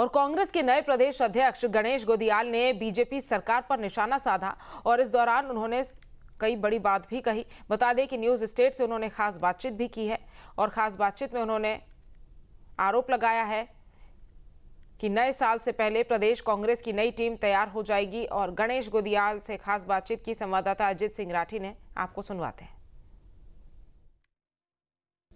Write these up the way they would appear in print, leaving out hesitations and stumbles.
और कांग्रेस के नए प्रदेश अध्यक्ष गणेश गोदियाल ने बीजेपी सरकार पर निशाना साधा और इस दौरान उन्होंने कई बड़ी बात भी कही। बता दें कि न्यूज स्टेट से उन्होंने खास बातचीत भी की है और खास बातचीत में उन्होंने आरोप लगाया है कि नए साल से पहले प्रदेश कांग्रेस की नई टीम तैयार हो जाएगी। और गणेश गोदियाल से खास बातचीत की संवाददाता अजित सिंह राठी ने, आपको सुनवाते हैं।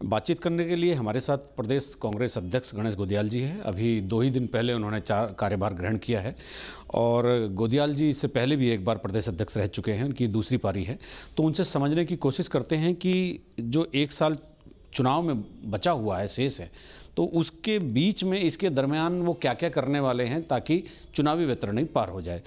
बातचीत करने के लिए हमारे साथ प्रदेश कांग्रेस अध्यक्ष गणेश गोदियाल जी हैं। अभी 2 ही दिन पहले उन्होंने कार्यभार ग्रहण किया है और गोदियाल जी इससे पहले भी एक बार प्रदेश अध्यक्ष रह चुके हैं, उनकी दूसरी पारी है। तो उनसे समझने की कोशिश करते हैं कि जो 1 साल चुनाव में बचा हुआ है, शेष है, तो उसके बीच में इसके दरमियान वो क्या क्या करने वाले हैं ताकि चुनावी वैतरणी पार हो जाए।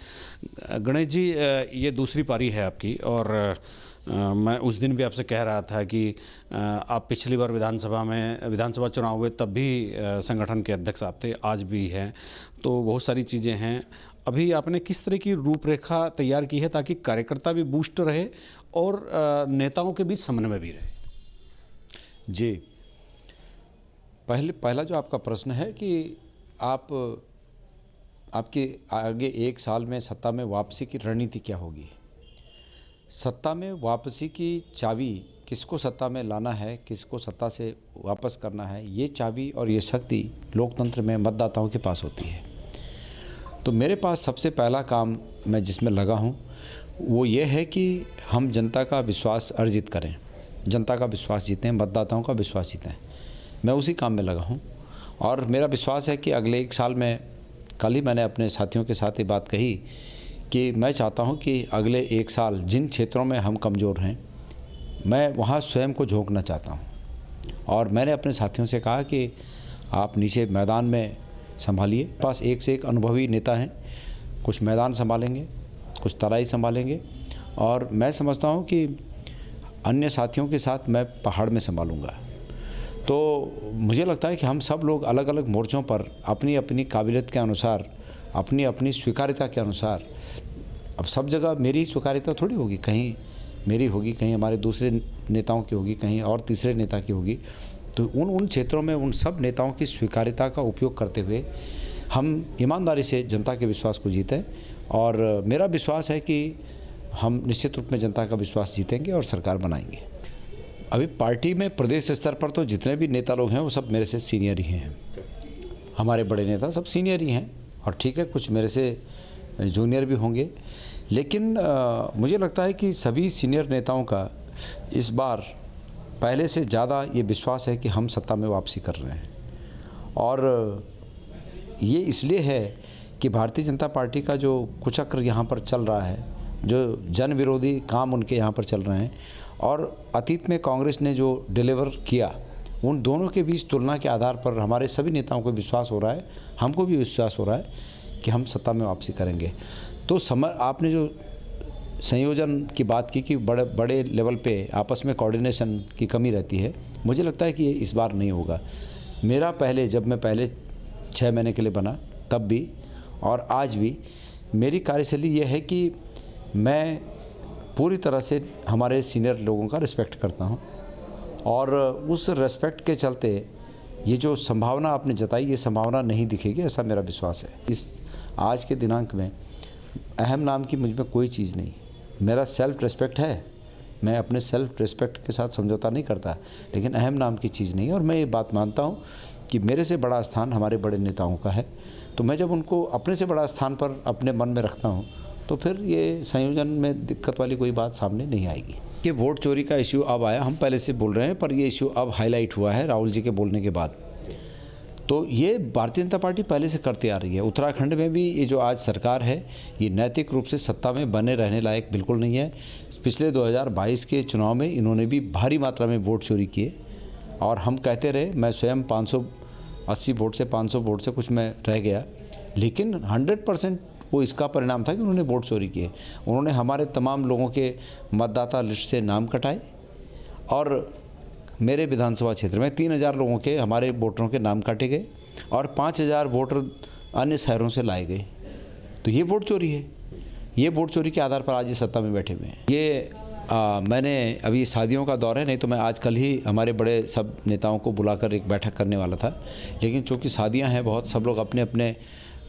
गणेश जी, ये दूसरी पारी है आपकी और मैं उस दिन भी आपसे कह रहा था कि आप पिछली बार विधानसभा चुनाव हुए तब भी संगठन के अध्यक्ष आप थे, आज भी हैं, तो बहुत सारी चीज़ें हैं। अभी आपने किस तरह की रूपरेखा तैयार की है ताकि कार्यकर्ता भी बूस्ट रहे और नेताओं के बीच समन्वय भी रहे? जी, पहला जो आपका प्रश्न है कि आपके आगे 1 साल में सत्ता में वापसी की रणनीति क्या होगी। सत्ता में वापसी की चाबी किसको सत्ता में लाना है, किसको सत्ता से वापस करना है, ये चाबी और ये शक्ति लोकतंत्र में मतदाताओं के पास होती है। तो मेरे पास सबसे पहला काम मैं जिसमें लगा हूँ वो ये है कि हम जनता का विश्वास अर्जित करें, जनता का विश्वास जीतें, मतदाताओं का विश्वास जीतें। मैं उसी काम में लगा हूँ और मेरा विश्वास है कि अगले 1 साल में, कल ही मैंने अपने साथियों के साथ ये बात कही कि मैं चाहता हूँ कि अगले 1 साल जिन क्षेत्रों में हम कमज़ोर हैं, मैं वहाँ स्वयं को झोंकना चाहता हूँ। और मैंने अपने साथियों से कहा कि आप नीचे मैदान में संभालिए, पास एक से एक अनुभवी नेता हैं, कुछ मैदान संभालेंगे, कुछ तराई संभालेंगे और मैं समझता हूँ कि अन्य साथियों के साथ मैं पहाड़ में संभालूँगा। तो मुझे लगता है कि हम सब लोग अलग अलग मोर्चों पर अपनी अपनी काबिलियत के अनुसार, अपनी अपनी स्वीकार्यता के अनुसार, अब सब जगह मेरी स्वीकार्यता थोड़ी होगी, कहीं मेरी होगी, कहीं हमारे दूसरे नेताओं की होगी, कहीं और तीसरे नेता की होगी। तो उन क्षेत्रों में उन सब नेताओं की स्वीकार्यता का उपयोग करते हुए हम ईमानदारी से जनता के विश्वास को जीतें और मेरा विश्वास है कि हम निश्चित रूप में जनता का विश्वास जीतेंगे और सरकार बनाएंगे। अभी पार्टी में प्रदेश स्तर पर तो जितने भी नेता लोग हैं वो सब मेरे से सीनियर ही हैं, हमारे बड़े नेता सब सीनियर ही हैं और ठीक है, कुछ मेरे से जूनियर भी होंगे, लेकिन मुझे लगता है कि सभी सीनियर नेताओं का इस बार पहले से ज़्यादा ये विश्वास है कि हम सत्ता में वापसी कर रहे हैं। और ये इसलिए है कि भारतीय जनता पार्टी का जो कुचक्र यहाँ पर चल रहा है, जो जन विरोधी काम उनके यहाँ पर चल रहे हैं और अतीत में कांग्रेस ने जो डिलीवर किया, उन दोनों के बीच तुलना के आधार पर हमारे सभी नेताओं को विश्वास हो रहा है, हमको भी विश्वास हो रहा है कि हम सत्ता में वापसी करेंगे। तो आपने जो संयोजन की बात की कि बड़े लेवल पे आपस में कोऑर्डिनेशन की कमी रहती है, मुझे लगता है कि ये इस बार नहीं होगा। मेरा जब मैं पहले 6 महीने के लिए बना तब भी और आज भी मेरी कार्यशैली ये है कि मैं पूरी तरह से हमारे सीनियर लोगों का रिस्पेक्ट करता हूँ और उस रिस्पेक्ट के चलते ये जो संभावना आपने जताई, ये संभावना नहीं दिखेगी, ऐसा मेरा विश्वास है। इस आज के दिनांक में अहम नाम की मुझ में कोई चीज़ नहीं, मेरा सेल्फ रिस्पेक्ट है, मैं अपने सेल्फ रिस्पेक्ट के साथ समझौता नहीं करता, लेकिन अहम नाम की चीज़ नहीं है। और मैं ये बात मानता हूँ कि मेरे से बड़ा स्थान हमारे बड़े नेताओं का है, तो मैं जब उनको अपने से बड़ा स्थान पर अपने मन में रखता हूँ तो फिर ये संयोजन में दिक्कत वाली कोई बात सामने नहीं आएगी। कि वोट चोरी का इश्यू अब आया, हम पहले से बोल रहे हैं, पर ये इश्यू अब हाईलाइट हुआ है राहुल जी के बोलने के बाद। तो ये भारतीय जनता पार्टी पहले से करती आ रही है। उत्तराखंड में भी ये जो आज सरकार है, ये नैतिक रूप से सत्ता में बने रहने लायक बिल्कुल नहीं है। पिछले 2022 के चुनाव में इन्होंने भी भारी मात्रा में वोट चोरी किए और हम कहते रहे, मैं स्वयं 580 वोट से 500 वोट से कुछ में रह गया, लेकिन 100% वो इसका परिणाम था कि उन्होंने वोट चोरी किए। उन्होंने हमारे तमाम लोगों के मतदाता लिस्ट से नाम कटाए और मेरे विधानसभा क्षेत्र में 3000 लोगों के, हमारे वोटरों के नाम काटे गए और 5000 वोटर अन्य शहरों से लाए गए। तो ये वोट चोरी है। ये वोट चोरी के आधार पर आज ये सत्ता में बैठे हुए हैं। ये मैंने अभी शादियों का दौर है, नहीं तो मैं आज कल ही हमारे बड़े सब नेताओं को बुलाकर एक बैठक करने वाला था, लेकिन चूँकि शादियां हैं बहुत, सब लोग अपने अपने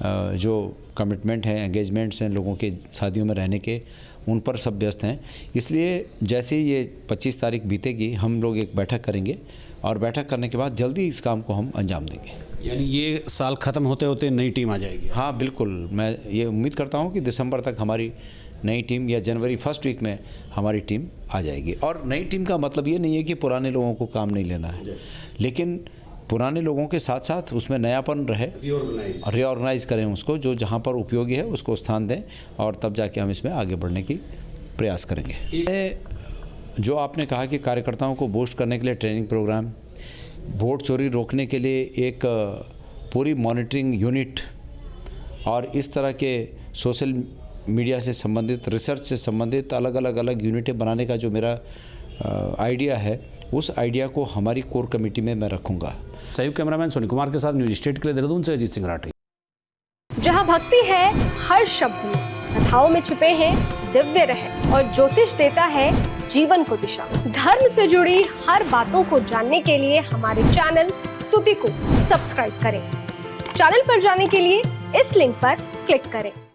जो कमिटमेंट हैं, एंगेजमेंट्स हैं लोगों के शादियों में रहने के, उन पर सब व्यस्त हैं। इसलिए जैसे ही ये 25 तारीख बीतेगी हम लोग एक बैठक करेंगे और बैठक करने के बाद जल्दी इस काम को हम अंजाम देंगे। यानी ये साल ख़त्म होते होते नई टीम आ जाएगी? हाँ बिल्कुल, मैं ये उम्मीद करता हूँ कि दिसंबर तक हमारी नई टीम या जनवरी फर्स्ट वीक में हमारी टीम आ जाएगी। और नई टीम का मतलब ये नहीं है कि पुराने लोगों को काम नहीं लेना है, लेकिन पुराने लोगों के साथ साथ उसमें नयापन रहे, रीऑर्गेनाइज करें उसको, जो जहाँ पर उपयोगी है उसको स्थान दें, और तब जाके हम इसमें आगे बढ़ने की प्रयास करेंगे। जो आपने कहा कि कार्यकर्ताओं को बूस्ट करने के लिए ट्रेनिंग प्रोग्राम, वोट चोरी रोकने के लिए एक पूरी मॉनिटरिंग यूनिट, और इस तरह के सोशल मीडिया से संबंधित, रिसर्च से संबंधित अलग अलग यूनिटें बनाने का जो मेरा आइडिया है, उस आइडिया को हमारी कोर कमेटी में मैं रखूँगा। सहयोग कैमरामैन सोनी कुमार के साथ न्यूज स्टेट के लिए देहरादून से अजीत सिंह राठी। जहाँ भक्ति है हर शब्द में, कथाओं में छुपे हैं दिव्य रहस्य, और ज्योतिष देता है जीवन को दिशा। धर्म से जुड़ी हर बातों को जानने के लिए हमारे चैनल स्तुति को सब्सक्राइब करें। चैनल पर जाने के लिए इस लिंक पर क्लिक करें।